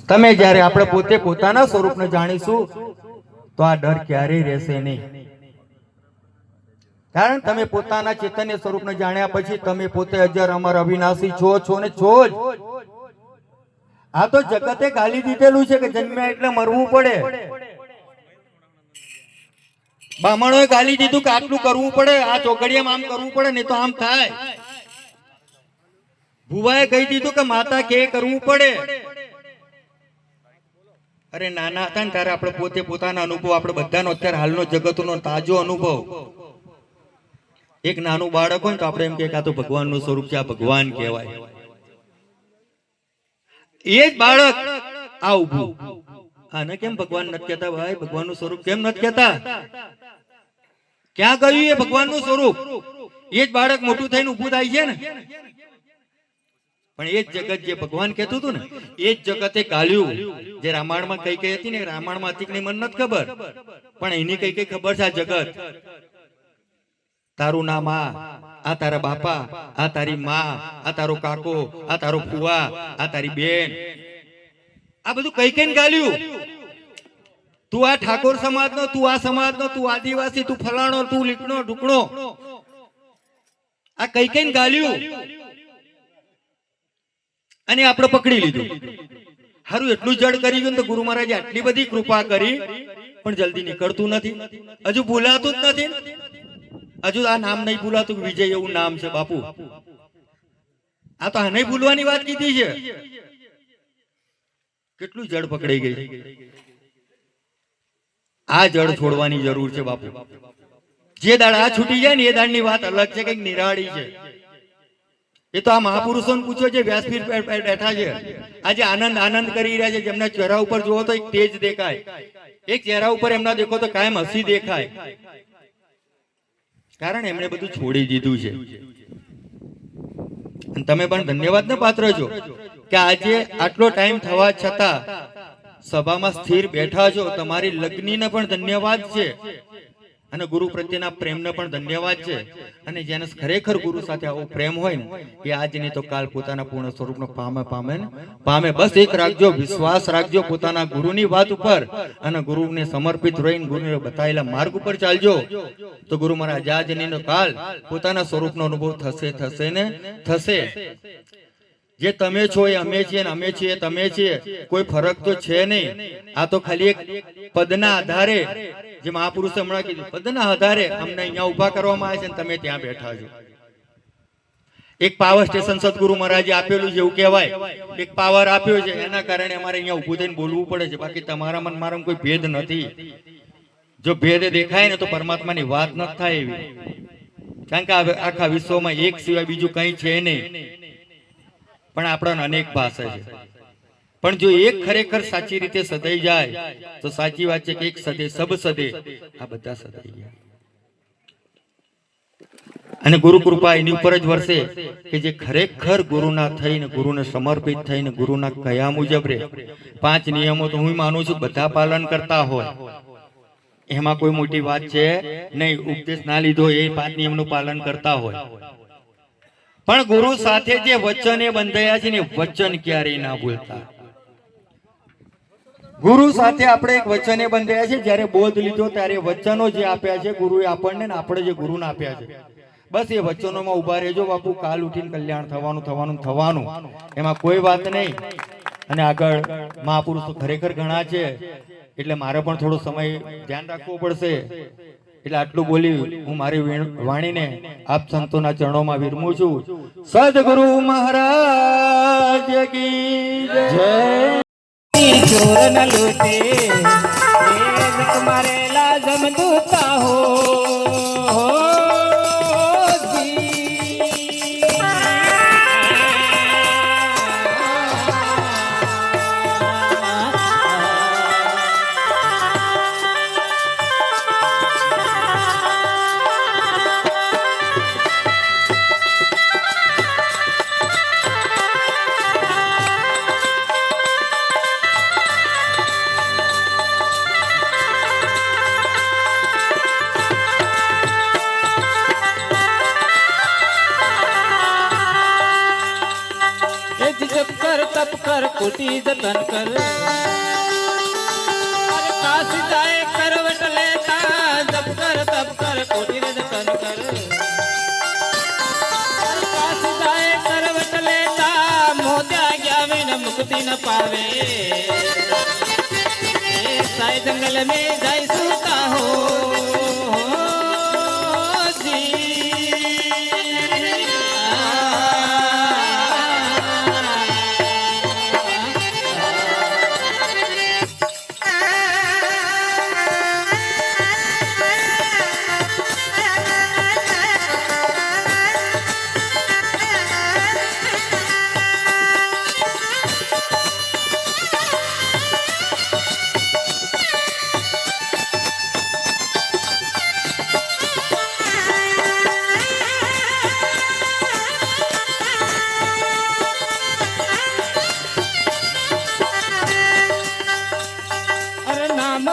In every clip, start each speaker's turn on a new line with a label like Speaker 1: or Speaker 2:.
Speaker 1: તમે જ્યારે આપણે પોતે પોતાના સ્વરૂપને જાણીશું તો આ ડર ક્યારેય રહેશે નહીં. કારણ તમે પોતાના ચૈતન્ય સ્વરૂપને જાણ્યા પછી તમે પોતે અજર અમર અવિનાશી છો ને છો જ. આ તો જગતે ગાલી દીધેલું છે કે જન્મ્યા એટલે મરવું પડે. બામણોએ ગાલી દીધું કે આટલું કરવું પડે, આ ચોઘડિયામાં આમ કરવું પડે, નહીં તો આમ થાય. ભુવાએ કહી દીધું કે માતા કે કરવું પડે. અરે નાના હતા ને ત્યારે આપણે પોતે પોતાના અનુભવ, આપણે બધાનો અત્યારે હાલનો જગતનો તાજો અનુભવ. એક નાનું બાળક હોય તો આપણે એમ કે આ તો ભગવાનનું સ્વરૂપ છે, આ ભગવાન કહેવાય. એ જ બાળક આ ઉભું, આને કેમ ભગવાન નથી કહેતા? ભાઈ ભગવાનનું સ્વરૂપ કેમ નથી કહેતા? ક્યાં ગયું એ ભગવાનનું સ્વરૂપ? એ જ બાળક મોટું થઈને ઉભું થાય છે ને. પણ એ જ જગત જે ભગવાન કહેતું હતું ને, એ જ જગતે ગાળ્યું. જે રામાયણમાં કઈ કઈ હતી ને, રામાયણમાં હતી કે મને નથી ખબર, પણ એની કઈ કઈ ખબર છે. આ જગત, તારું નામ આ તારા બાપા, આ તારી માં, આ તારો કાકો, આ તારો ફુવા, આ તારી બેન, આ બધું કઈ કઈ ગાળ્યું. તું આ ઠાકોર સમાજ નો, તું આ સમાજ નો, તું આદિવાસી, તું ફલાણો, તું લીકણો ઢુકણો, આ કઈ કઈ ગાળ્યું. અને આપણે પકડી લીધું. હારું એટલું જડ કરી ગયું તો ગુરુ મહારાજે આટલી બધી કૃપા કરી, પણ જલ્દી નીકળતું નથી. હજુ ભૂલાતું જ નથી. હજુ આ નામ નહીં ભૂલાતું કે વિજય એવું નામ છે બાપુ. આ તો નહીં ભૂલવાની વાત કીધી છે. કેટલું જડ પકડાઈ ગઈ. આ જડ છોડવાની જરૂર છે બાપુ. જે દાડ આ છૂટી જાય ને એ દાડ ની વાત અલગ છે, કઈક નિરાળી છે. એ તો આ મહાપુરુષોને પૂછો, જે વ્યાસપીઠ બેઠા છે, આજે આનંદ આનંદ કરી રહ્યા છે. જેમના ચહેરા ઉપર જુઓ તો એક તેજ દેખાય, એક ચહેરા ઉપર એમના દેખો તો કાયમ હસી દેખાય. કારણ એમણે બધું છોડી દીધું છે. તમે પણ ધન્યવાદ ને પાત્ર છો કે આજે આટલો ટાઈમ થવા છતાં સભામાં સ્થિર બેઠા છો. તમારી લગ્નીને પણ ધન્યવાદ છે, અને ગુરુ પ્રત્યેના પ્રેમને પણ ધન્યવાદ છે. અને જેને ખરેખર ગુરુ સાથે આવો પ્રેમ હોય ને, એ આજ નહીં તો કાલ પોતાના પૂર્ણ સ્વરૂપનો પામે. બસ એક રાખજો, વિશ્વાસ રાખજો પોતાના ગુરુની વાત ઉપર, અને ગુરુને સમર્પિત રહીને ગુરુને બતાવેલા માર્ગ ઉપર ચાલજો. તો ગુરુ મહારાજ આજ નહીં તો કાલ પોતાના સ્વરૂપનો અનુભવ થશે ને થશે. જે તમે છો એ અમે છીએ, ને અમે છીએ તમે છીએ, કોઈ ફરક તો છે નહીં. આ તો ખાલી એક પદના આધારે, જે મહાપુરુષે હમણાં કીધું, પદના આધારે અમને અહીંયા ઉભા કરવામાં આવે છે, તમે ત્યાં બેઠા છો. એક પાવર સ્ટેશન સદગુરુ મહારાજે આપેલું છે એવું કહેવાય. એક પાવર આપ્યો છે, એના કારણે અમારે અહીંયા ઉભું થઈને બોલવું પડે છે. બાકી તમારા મન મારામાં કોઈ ભેદ નથી. જો ભેદ દેખાય ને તો પરમાત્માની વાત ન થાય એવી. કારણ કે આખા વિશ્વમાં એક સિવાય બીજું કઈ છે નહીં, પણ આપણા અનેક ભાષા છે. પણ જો એક ખરેખર સાચી રીતે સદાઈ જાય તો સાચી વાત છે કે એક સદે સબ સદે, આ બધા સદાઈ ગયા. અને ગુરુ કૃપા એની ઉપર જ વરસે કે જે ખરેખર ગુરુના થઈને, ગુરુને સમર્પિત થઈને, ગુરુના કયા મુજબ રે. 5 નિયમો તો હું માનું છું બધા પાલન કરતા હોય, એમાં કોઈ મોટી વાત છે નહીં. ઉપદેશ ના લીધો એ 5 નિયમનું પાલન કરતા હોય, પણ ગુરુ સાથે જે વચને બંધાયા છે ને, વચન ક્યારેય ના ભૂલતા. ગુરુ સાથે આપણે એક વચને બંધાયા છે. જયારે બોધ લીધો ત્યારે વચનો જે આપ્યા છે ગુરુએ આપણને, ને આપણે જે ગુરુને આપ્યા છે, બસ એ વચનોમાં ઉભા રહેજો બાપુ. કાલ ઉઠીને કલ્યાણ થવાનું. એમાં કોઈ વાત નહીં. અને આગળ મહાપુરુષો ખરેખર ઘણા છે, એટલે મારે પણ થોડો સમય ધ્યાન રાખવું પડશે. એટલે આટલું બોલી હું મારી વાણીને આપ સંતોના ચરણોમાં વિરમું છું. સદગુરુ મહારાજ કી જય.
Speaker 2: ચોર ન લૂટે तुम्हारे लाजम दूता हो तप कर कुटी जतन कर अरे काशी जाए करवट लेता जप कर तप कर कुटी जतन कर अरे काशी जाए करवट लेता मोत्या गया बिन मुक्ति न पावे साई जंगल में जाई सूता हो जी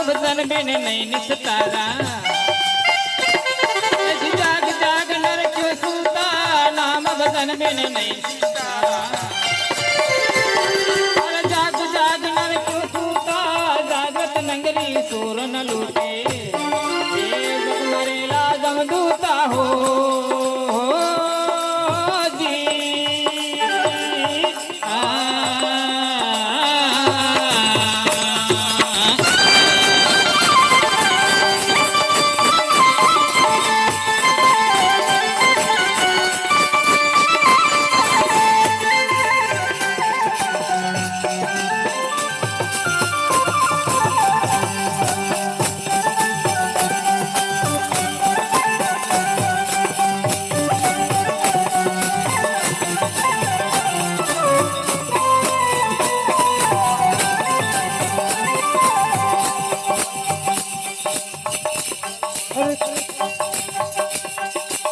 Speaker 2: भजन बिन नहीं निस्तारा जाग जाग नर क्यों सूता नाम भजन बिन नहीं निस्तारा जाग जाग नर क्यों सूता जागृत नगरी सूर न लूटे मरेला जम दूता हो जी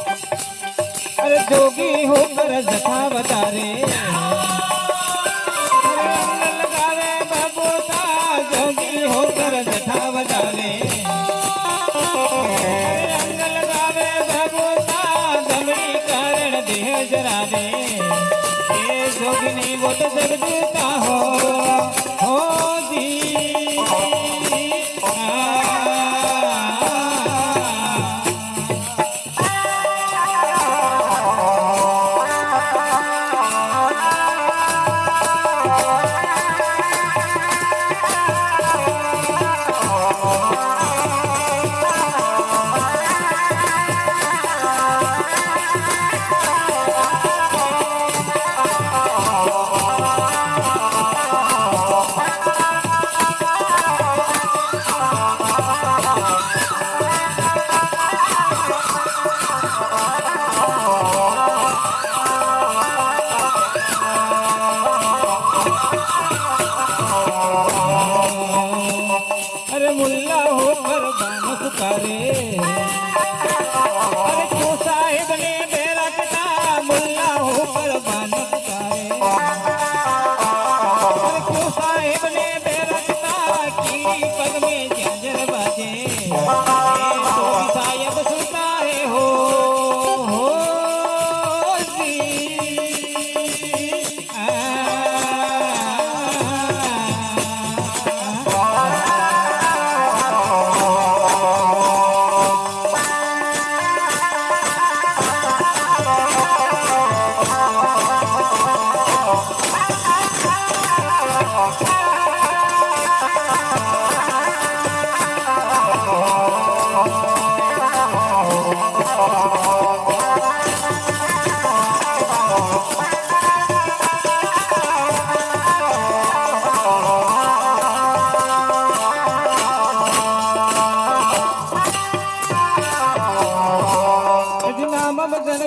Speaker 2: अरे जोगी होकर जथा बतारे लगावे बबूता जोगी होकर जथा बतारे अंग लगावे बबूता दमड़ी कारण देह जरावे ये जोगिनी वो तो जगदूता हो जी अरे मुल्ला होकर बान पुकारे अरे क्यों साहिब ने बेरा कटा मुल्ला होकर बान पुकारे अरे क्यों साहिब ने बेरा कटा की पग में जंजर बाजे तो साहिब सुनता है हो जी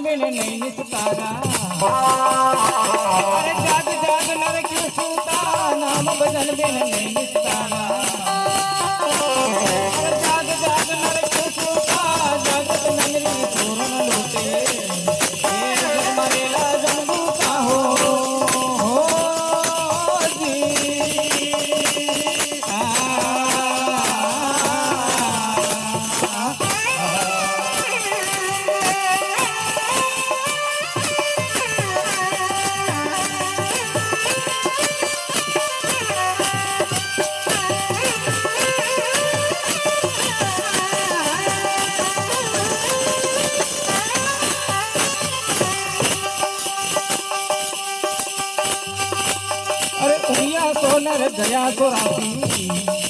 Speaker 2: नहीं निस्तारा अरे जाग जाग नर क्यों सूता नाम भजन बिन नहीं निस्तारा अरे जाग जाग नर क्यों सूता जागत नगरी पूर्ण लूटे मरेला जमदूता हो जी ઉમિયા સોનર ગયા 84